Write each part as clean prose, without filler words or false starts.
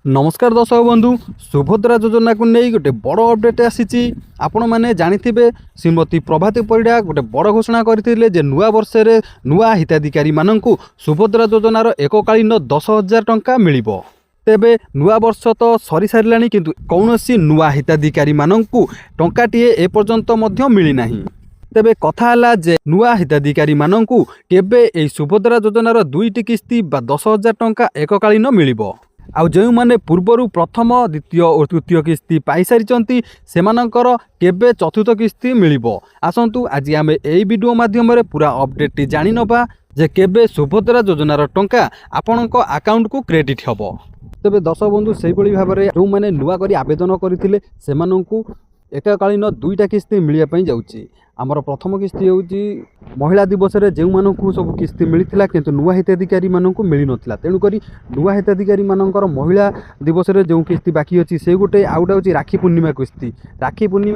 नमस्कार दर्शक बंधु सुभद्रा योजना को नहीं गोटे बड़ अपडेट आसी आपण मैंने जानिथिबे श्रीमती प्रभाती परिडा गोटे बड़ घोषणा करथिले नुआ वर्ष रे नुआ हिताधिकारी माननकु सुभद्रा योजनार एककालीन 10,000 टंका मिलिबो। तेबे नुआ वर्ष तो सरी सारिलानी किंतु कौनसी नुआ हिताधिकारी माननकु टंकाटीए ए पर्यंत मध्य मिली नाही। तेबे कथा हला जे नुआ हिताधिकारी माननकु केबे ए सुभद्रा योजनार दुईटी किस्ती बा 10,000 टंका एककालीन मिलिबो। आउ जो माने पूर्वरु प्रथम द्वितीय और तृतीय किस्ती पाई सारी सेमानंकर केबे चतुर्थ किस्ती मिलिबो। आसंतु आज आमे एई वीडियो माध्यम रे पूरा अपडेट जानि नबा जे केबे सुभद्रा योजनार टंका आपणक अकाउंट को क्रेडिट हबो। तेबे दर्शक बंधु सेही भली भाबरे जो माने नुआ करी आवेदन करथिले सेमानंकु एककालीन दुईटा किस्ती मिलिया पई जाउची। आमर प्रथम किस्ती होउची महिला दिवस रे जेउ मानकु सब किस्ती मिलिथिला किंतु नुआ हिताधिकारी मानकु मिली नथिला। तेणु करी नुआ हिताधिकारी मानकर महिला दिवस रे जो किस्ती बाकी अछि से गोटे आउटा होची राखी पूर्णिमा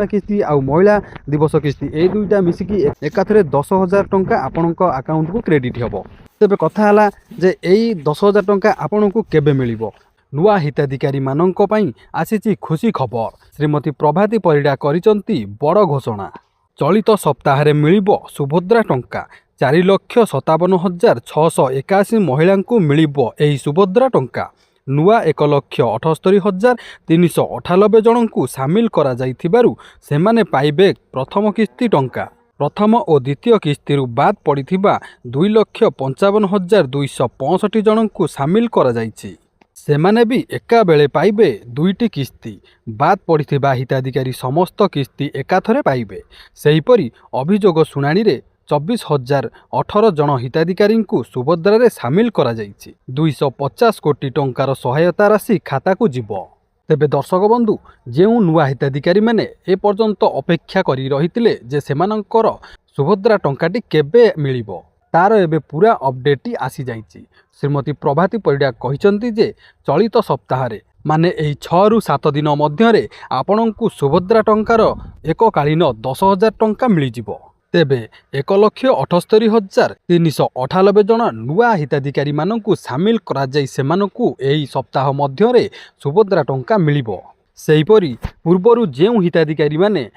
किस्ती आउ महिला दिवस किस्ती ए दुईटा मिसिकी एकाथरे 10,000 टंका आपणक अकाउंट को क्रेडिट हबो। तेबे कथा हला जे एई 10,000 टंका आपणकु केबे मिलिबो। नुआ हिताधिकारी मानक पई आसीची खुशी खबर। श्रीमती प्रभाती परिडा करिसंती बड़ घोषणा। चलित सप्ताह मिलिबो सुभद्रा टंका 4,57,681 महिला को मिलिबो एही सुभद्रा टंका। नुआ 1,78,398 जन को सामिल करा जाइथिबारु सेमाने पाइबे प्रथम किस्ती टंका। प्रथम और द्वितीय किस्ती बाद पड़िथिबा 2,55,265 जन को सामिल करा जाइछि। सेमाने भी एका बेले पाइबे दुईटी किस्ती। बाद पड़िथिबा हिताधिकारी समस्त किस्ती एकाथरे पाइबे। सेहीपरि अभियोग शुणाणी रे 24,018 जन हिताधिकारी को सुभद्रा रे सामिल करा जाइछि। 250 कोटी टंकार सहायता राशि खाता को जीवो। तेबे दर्शक बंधु जेउ नुआ हिताधिकारी माने ए पर्यंत अपेक्षा करी रहितिले जे सेमानंकर सुभद्रा टंकाटी केबे मिलिबो तार एबे पूरा अपडेट आसी जाइछि। श्रीमती प्रभाती परिडा कहिसंती जे चलित सप्ताह रे माने एही 6 रु 7 दिन मध्यरे आपणंकु सुभद्रा टंकार एककालीन 10,000 टंका मिली जिवो। तेबे 1,78,398 जन नुआ हिताधिकारी माननकु सामिल करा जाई सेमानकु एही सप्ताह मध्यरे सुभद्रा टंका मिलिबो। सेहीपरि पूर्वरु जेउ हिताधिकारी माने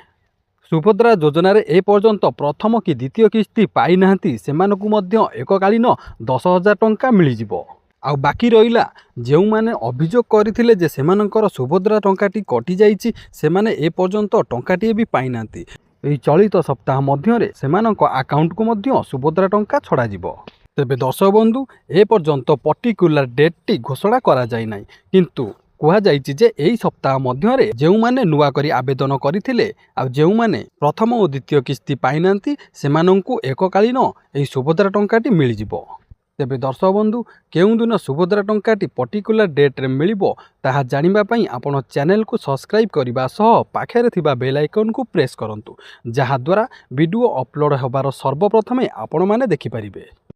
सुभद्रा योजना रे ए पर्यंत प्रथम कि द्वितीय किस्ती पाई नाहंती सेमानकु मध्य एककालीन 10,000 टंका मिली जिवो। आउ बाकी रहिला जेउ माने अभियोग करथिले जे सेमानकर सुभद्रा टंकाटी कटि जाइछि सेमाने ए पर्यंत टंकाटी भी पाई नाहंती। एही चलित सप्ताह मध्यरे सेमानक अकाउंट को मध्य सुभद्रा टंका छड़ा जिवो। तेबे दर्शक बंधु ए पर्यंत पर्टिकुलर डेट टी घोषणा करा जाय नै किंतु कहा जाइछि जे एही सप्ताह मध्यरे जेउ माने नुआ करी आवेदन करिथिले आ जेउ माने प्रथम और द्वितीय किस्ती पाइनांती सेमानंकु एककालीन एही सुभद्रा टंकाटी मिली जिवो। तेबे दर्शक बंधु केउ दिन सुभद्रा टंकाटी पर्टिकुलर डेट रे मिलिबो ताहा जानिबा पई आपण चैनल को सब्सक्राइब करिबा सह पाखरे थिबा बेल आइकन को प्रेस करंतु जहा द्वारा वीडियो अपलोड होबार सर्वप्रथमे आपण माने देखि परिबे।